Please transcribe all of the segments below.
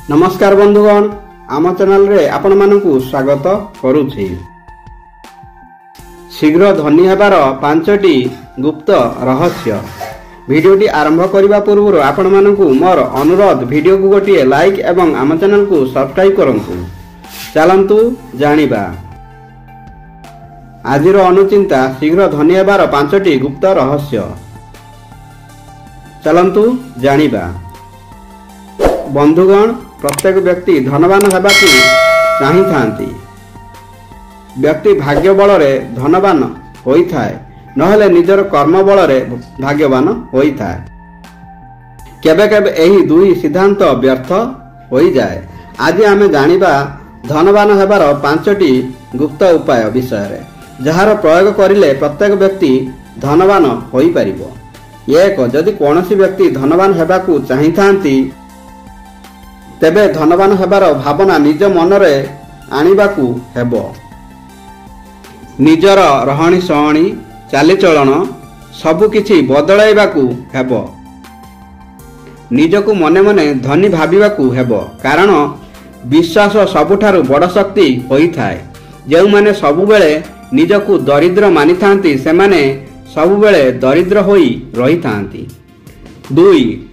नमस्कार बंधुगण, आम चैनल रे आपण मानकु स्वागत करुछि। शीघ्र धनी हेबार 5टी गुप्त रहस्य। वीडियोटी आरंभ करने पूर्व आपण मानकु मोर अनुरोध, वीडियो को गोटे लाइक एवं आम चैनल को सब्सक्राइब करंतु। चलंतु जानिबा आजिर अनुचिंता शीघ्र धनी हेबार 5टी गुप्त रहस्य। चलंतु जानिबा। बंधुगण, प्रत्येक व्यक्ति धनवान हेबाकु चाहि थांती। व्यक्ति भाग्य बल रे धनवान होई थाए, नहले निजर कर्म बल रे भाग्यवान होई थाए। केबे केबे एही दुई सिद्धांत व्यर्थ होई जाए। आज आमे जानिबा धनवान हेबार 5टी गुप्त उपाय विषय रे, जहार प्रयोग करिले प्रत्येक व्यक्ति धनवान होई परिबो। एक, जदि कोनोसी व्यक्ति धनवान हेबाकु चाहि थांती तेबे धनवान हेबार भावना निज मनरे आनिबाकू हेबो। निजर रहणी सहणी चालीचलन सबुकिछि बदलाइबाकू हेबो। निजकू मने मने धनी भाबिबाकू हेबो, कारण विश्वास सबुठारु बड़ शक्ति होई थाए। जेउ माने सबुबेले निजकू दरिद्र मानि थांती, सेमाने सबुबेले दरिद्र होई रही थांती। 2,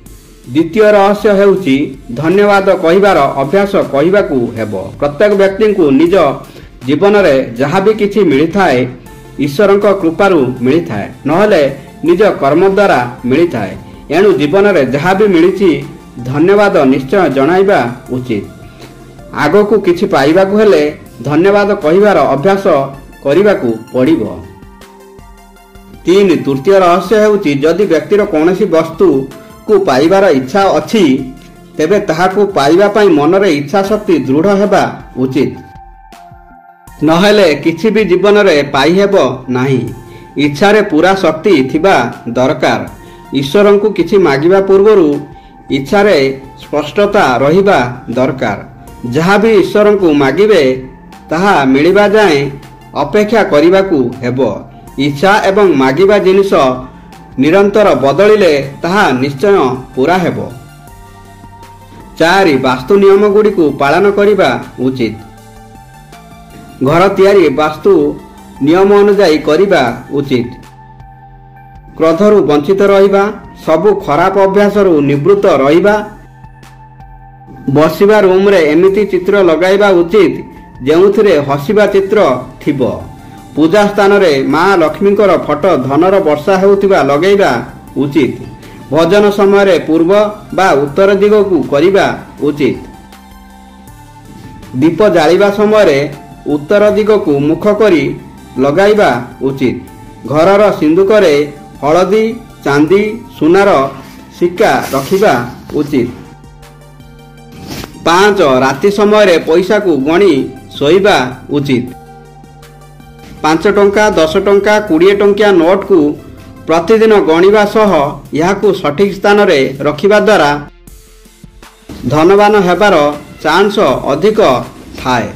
द्वितीय रहस्य हेउची धन्यवाद कहिबार अभ्यास कहिबाकू हेबो। प्रत्येक व्यक्ति को निज जीवन में जहाँ भी किछि मिली थाए ईश्वरक कृपारू मिली थाए, नहले निज कर्म द्वारा मिली थाए। एणु जीवन में जहाँ भी मिली धन्यवाद निश्चय जणाइबा उचित। आगकू किछि पाइबाकू हेले धन्यवाद कहिबार अभ्यास करिबाकू पड़िबो। 3, तृतीय रहस्य हेउची जदि व्यक्तिर कौनसी वस्तु को पाइबार इच्छा अछि तेबे ताहाकू पाइबा पई मनरे इच्छा शक्ति दृढ़ हेबा उचित, नहेले किछि भी जीवन रे पाई हेबो नाही। इच्छा रे पूरा शक्ति थिबा दरकार। ईश्वरंकु किछि मागिबा पूर्वरु इच्छा रे स्पष्टता रहिबा दरकार। जहाँ भी ईश्वरंकु मागिबे ताहा मिलिबा जाए अपेक्षा करिबाकू हेबो। इच्छा एवं मागिबा जिनिस निरंतर बदलिले ताहा निश्चय पूरा हेबो। 4, वास्तु नियम गुडी को पालन करिबा उचित। घर तैयारी वास्तु नियम अनुसार करिबा उचित। क्रोधरु वंचित रहिबा, सबु खराब अभ्यासरु निवृत्त रहिबा। बसिबा रूम रे एमिति चित्र लगाइबा उचित जेउथिरे हसिबा चित्र थिबो। पूजा स्थान रे माँ लक्ष्मीकर फोटो धनर वर्षा हेउथिबा लगेइबा उचित। भोजन समय रे पूर्व बा उत्तर दिग को करिबा उचित। दीप जालिबा समय रे उत्तर दिग को मुख करी लगाइबा उचित। घरर सिंदूक रे हळदी, चांदी, सुनार सिक्का रखिबा उचित। 5, राति समय रे पैसा को गणी सोइबा उचित। 5 टंका, 10 टंका, 20 टंकिया नोट को प्रतिदिन गणिबा सह याकू सठिक स्थान रे रखिबा द्वारा धनवान हेबार चांस अधिक थाए।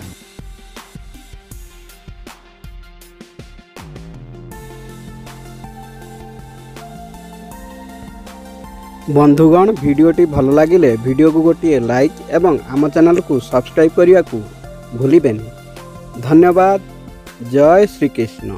बंधुगण, वीडियोटी भल लागिले वीडियो को गोटे लाइक एवं आम चैनल को सब्सक्राइब करने को भूलिबेनी। धन्यवाद। जय श्री कृष्ण।